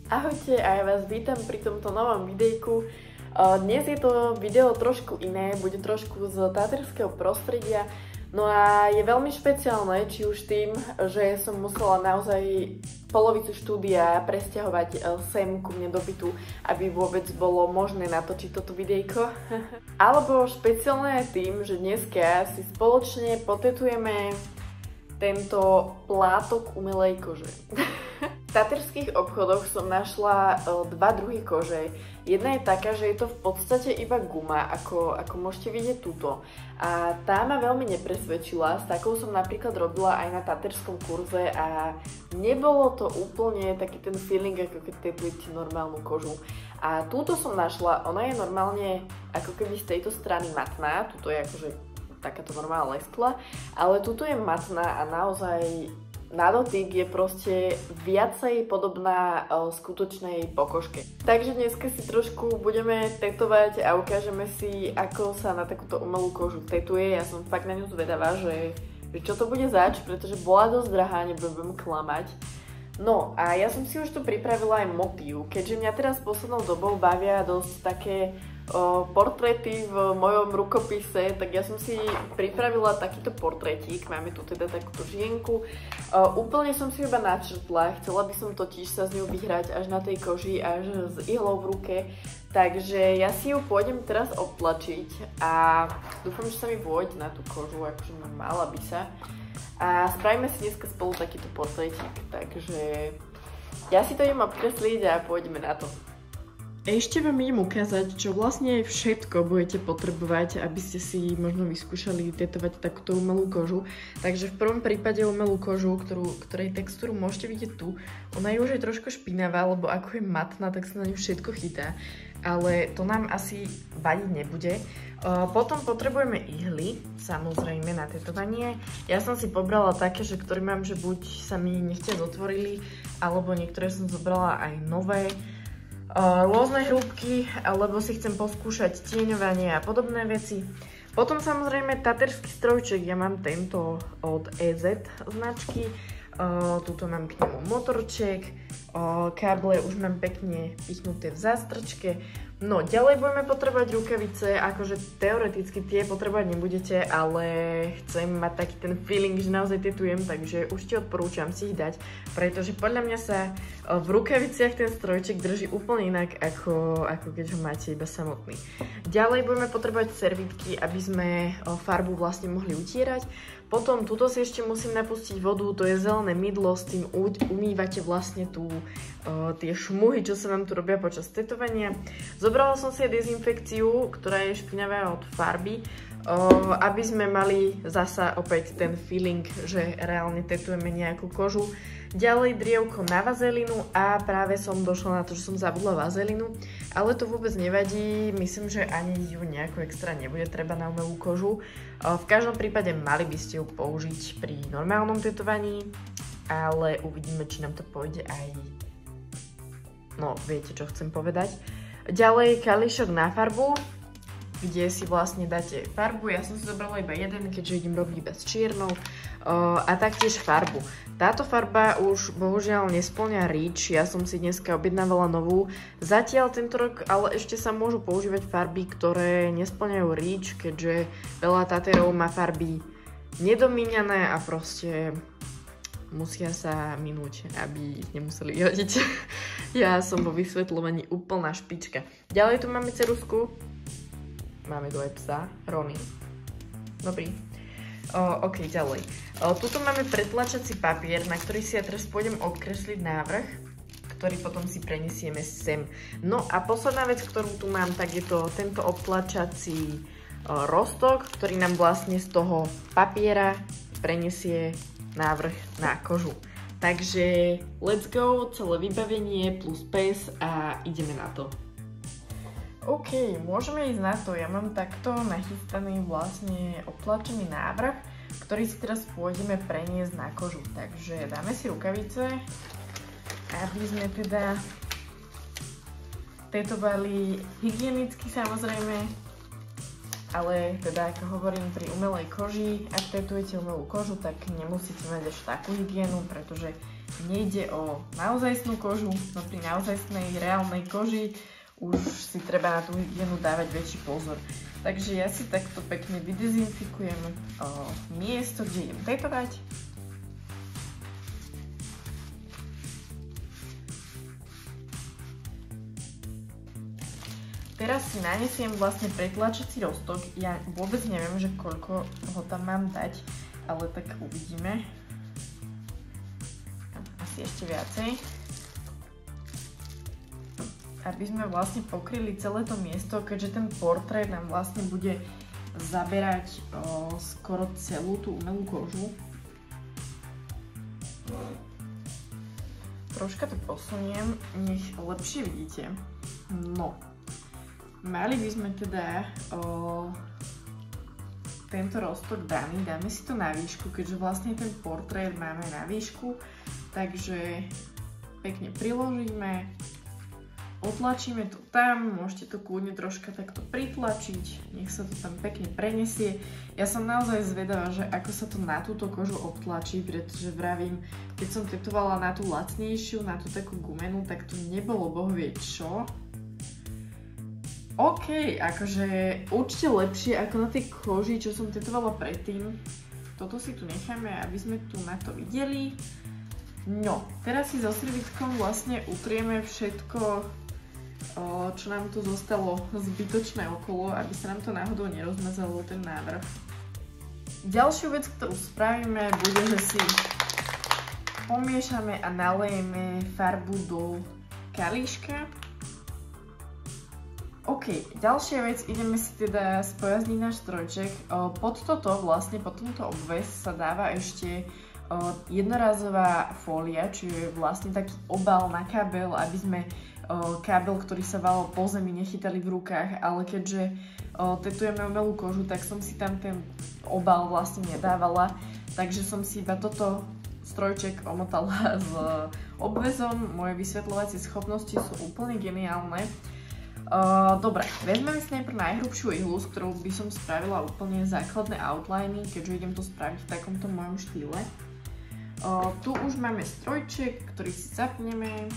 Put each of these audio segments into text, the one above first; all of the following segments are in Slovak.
Ahojte a ja vás vítam pri tomto novom videjku. Dnes je to video trošku iné, bude trošku z taterského prostredia. No a je veľmi špeciálne, či už tým, že som musela naozaj polovicu štúdia presťahovať sem ku mne do bytu, aby vôbec bolo možné natočiť toto videjko. Alebo špeciálne aj tým, že dneska si spoločne potetujeme tento plátok umelej kože. V taterských obchodoch som našla dva druhy kože. Jedna je taká, že je to v podstate iba guma, ako môžete vidieť tuto. A tá ma veľmi nepresvedčila, s takou som napríklad robila aj na taterskom kurze a nebolo to úplne taký ten feeling, ako keď tetujete normálnu kožu. A túto som našla, ona je normálne ako keby z tejto strany matná, tuto je akože takáto normálna lesklá, ale tuto je matná a naozaj na dotyk je proste viacej podobná skutočnej pokožke. Takže dneska si trošku budeme tetovať a ukážeme si, ako sa na takúto umelú kožu tetuje. Ja som fakt na ňu zvedavá, že čo to bude zač, pretože bola dosť drahá, nebudem klamať. No a ja som si už tu pripravila aj motív, keďže mňa teraz poslednou dobou bavia dosť také portréty v mojom rukopise, tak ja som si pripravila takýto portrétik. Máme tu teda takúto žienku. Úplne som si iba načrtla, chcela by som totiž sa z ňou vyhrať až na tej koži, až s ihlou v ruke. Takže ja si ju pôjdem teraz obtlačiť a dúfam, že sa mi vôjde na tú kožu, akože mala by sa. A spravíme si dneska spolu takýto portrétik, takže ja si to idem obkresliť a pôjdeme na to. Ešte vám idem ukázať, čo vlastne všetko budete potrebovať, aby ste si možno vyskúšali tetovať takúto umelú kožu. Takže v prvom prípade umelú kožu, ktorej textúru môžete vidieť tu. Ona je už aj trošku špinavá, lebo ako je matná, tak sa na ňu všetko chytá. Ale to nám asi vadiť nebude. Potom potrebujeme ihly, samozrejme, na tetovanie. Ja som si pobrala také, že ktoré mám, že buď sa mi nechtiac otvorili, alebo niektoré som zobrala aj nové. Rôzne hrúbky, alebo si chcem poskúšať tieňovanie a podobné veci. Potom samozrejme taterský strojček, ja mám tento od EZ značky. Tuto mám k nemu motorček, káble už mám pekne pichnuté v zástrčke. No, ďalej budeme potrebovať rukavice, akože teoreticky tie potrebovať nebudete, ale chcem mať taký ten feeling, že naozaj tetujem, takže už ti odporúčam si ich dať, pretože podľa mňa sa v rukaviciach ten strojček drží úplne inak, ako keď ho máte iba samotný. Ďalej budeme potrebovať servítky, aby sme farbu vlastne mohli utierať. Potom tuto si ešte musím napustiť vodu, to je zelené mydlo, s tým umývate vlastne tie šmuhy, čo sa vám tu robia počas tetovania. Zobrala som si aj dezinfekciu, ktorá je špinavá od farby, aby sme mali zasa opäť ten feeling, že reálne tetujeme nejakú kožu. Ďalej drievko na vazelinu a práve som došla na to, že som zabudla vazelinu, ale to vôbec nevadí, myslím, že ani ju nejako extra nebude treba na umelú kožu. V každom prípade mali by ste ju použiť pri normálnom tetovaní, ale uvidíme, či nám to pôjde aj... No, viete, čo chcem povedať. Ďalej kalíšok na farbu, kde si vlastne dáte farbu. Ja som si zobrala iba jeden, keďže idem robiť iba s čiernou. A taktiež farbu. Táto farba už bohužiaľ nespĺňa REACH, ja som si dneska objednávala novú. Zatiaľ tento rok ale ešte sa môžu používať farby, ktoré nespĺňajú REACH, keďže veľa taterov má farby nedomíňané a proste musia sa minúť, aby ich nemuseli vyhodiť. Ja som vo vysvetľovaní úplná špička. Ďalej tu máme ceruzku. Máme tu aj psa, Rony. Dobrý. OK, ďalej. Tuto máme pretlačací papier, na ktorý si ja teraz pôjdem obkresliť návrh, ktorý potom si prenesieme sem. No a posledná vec, ktorú tu mám, tak je to tento obtlačací roztok, ktorý nám vlastne z toho papiera prenesie návrh na kožu. Takže let's go, celé vybavenie plus pes a ideme na to. OK, môžeme ísť na to. Ja mám takto nachystaný vlastne obtlačený návrh, ktorý si teraz pôjdeme preniesť na kožu. Takže dáme si rukavice, aby sme teda tetovali hygienicky samozrejme, ale teda ako hovorím pri umelej koži, ak tetujete umelú kožu, tak nemusíte mať až takú hygienu, pretože nejde o naozajstnú kožu, no pri naozajstnej reálnej koži už si treba na tú hygienu dávať väčší pozor. Takže ja si takto pekne vydezinfikujem miesto, kde idem tetovať. Teraz si nanesiem vlastne pretlačací roztok. Ja vôbec neviem, že koľko ho tam mám dať, ale tak uvidíme. Asi ešte viacej. Aby sme vlastne pokryli celé to miesto, keďže ten portrét nám vlastne bude zaberať skoro celú tú umelú kožu. Troška to posuniem, nech lepšie vidíte. No. Mali by sme teda tento roztok daný, dáme si to na výšku, keďže vlastne ten portrét máme na výšku, takže pekne priložíme, otlačíme to tam, môžete to kľudne troška takto pritlačiť, nech sa to tam pekne prenesie. Ja som naozaj zvedavá, že ako sa to na túto kožu obtlačí, pretože vravím, keď som tetovala na tú lacnejšiu, na tú takú gumenú, tak to nebolo bohvie čo. OK, akože určite lepšie ako na tej koži, čo som tetovala predtým. Toto si tu necháme, aby sme tu na to videli. No, teraz si so servitkom vlastne utrieme všetko, čo nám tu zostalo zbytočné okolo, aby sa nám to náhodou nerozmazalo, ten návrh. Ďalšiu vec, ktorú spravíme, bude, že si pomiešame a nalejeme farbu do kalíška. OK, ďalšia vec, ideme si teda spojazniť náš strojček. Pod toto, vlastne pod tento obväz sa dáva ešte jednorazová fólia, čo je vlastne taký obal na kábel, aby sme kábel, ktorý sa valil po zemi, nechytali v rukách, ale keďže tetujeme umelú kožu, tak som si tam ten obal vlastne nedávala, takže som si iba toto strojček omotala s obväzom. Moje vysvetľovacie schopnosti sú úplne geniálne. Dobre, vezmeme si najprv najhrubšiu ihlu, s ktorou by som spravila úplne základné outliny, keďže idem to spraviť v takomto mojom štýle. Tu už máme strojček, ktorý si zapneme.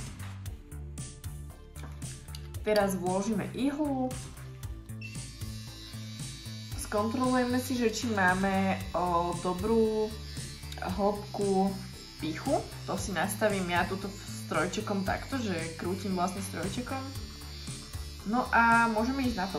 Teraz vložíme ihlu. Skontrolujeme si, že či máme dobrú hĺbku pichu. To si nastavím ja túto strojčekom takto, že krútim vlastne strojčekom. No a môžeme ísť na to.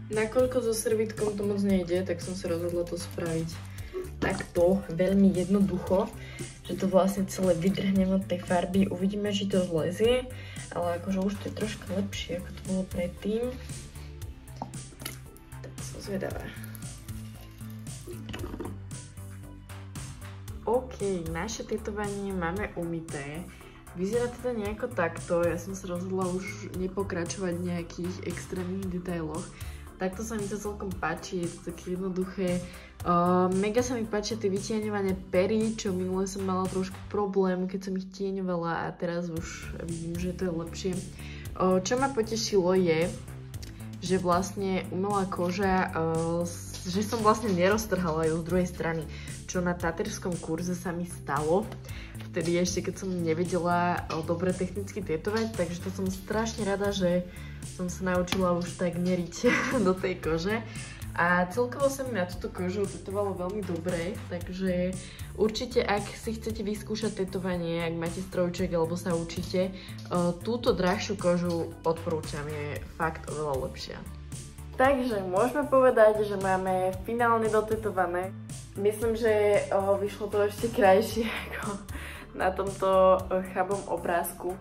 Nakoľko so servítkom to moc nejde, tak som sa rozhodla to spraviť takto, veľmi jednoducho, že to vlastne celé vydrhnem od tej farby. Uvidíme, či to zlezie, ale akože už to je troška lepšie, ako to bolo predtým. Tak som zvedavá. OK, naše tetovanie máme umyté. Vyzerá teda nejako takto, ja som sa rozhodla už nepokračovať v nejakých extrémnych detailoch. Takto sa mi to celkom páči, je to také jednoduché. Mega sa mi páčia tie vytieňované pery, čo minule som mala trošku problém, keď som ich tieňovala a teraz už vidím, že to je lepšie. Čo ma potešilo je, že vlastne umelá koža, že som vlastne neroztrhala ju z druhej strany, čo na taterskom kurze sa mi stalo. Vtedy ešte, keď som nevedela dobre technicky tetovať, takže to som strašne rada, že som sa naučila už tak meriť do tej kože. A celkovo sa mi na túto kožu tetovalo veľmi dobre, takže určite, ak si chcete vyskúšať tetovanie, ak máte strojček alebo sa učíte, túto drahšiu kožu odporúčam, je fakt oveľa lepšia. Takže môžeme povedať, že máme finálne dotetované. Myslím, že vyšlo to ešte krajšie ako na tomto chabom obrázku.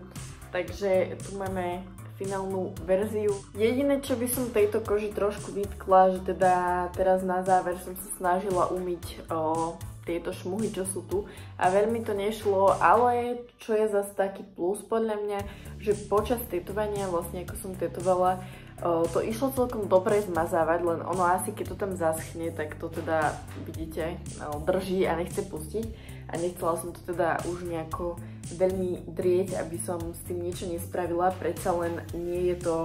Takže tu máme finálnu verziu. Jediné, čo by som tejto koži trošku vytkla, že teda teraz na záver som sa snažila umyť tieto šmuhy, čo sú tu. A veľmi to nešlo, ale čo je zase taký plus podľa mňa, že počas tetovania, vlastne ako som tetovala, to išlo celkom dobre zmazávať, len ono asi keď to tam zaschne, tak to teda vidíte, drží a nechce pustiť. A nechcela som to teda už nejako veľmi drieť, aby som s tým niečo nespravila. Predsa len nie je to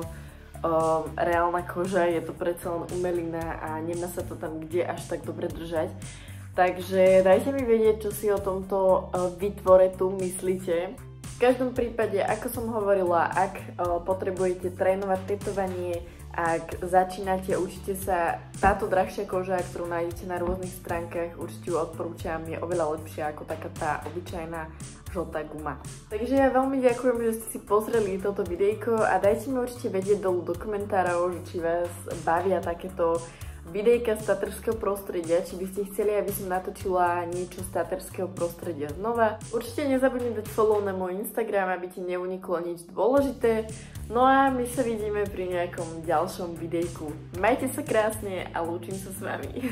reálna koža, je to predsa len umelina a nemá sa to tam kde až tak dobre držať. Takže dajte mi vedieť, čo si o tomto vytvore tu myslíte. V každom prípade, ako som hovorila, ak potrebujete trénovať tetovanie, ak začínate, učíte sa, táto drahšia koža, ktorú nájdete na rôznych stránkach, určite ju odporúčam, je oveľa lepšia ako taká tá obyčajná žltá guma. Takže ja veľmi ďakujem, že ste si pozreli toto videjko a dajte mi určite vedieť dolu do komentárov, že či vás bavia takéto videjka z taterského prostredia, či by ste chceli, aby som natočila niečo z taterského prostredia znova. Určite nezabudni dať follow na môj Instagram, aby ti neuniklo nič dôležité. No a my sa vidíme pri nejakom ďalšom videjku. Majte sa krásne a lúčim sa s vami.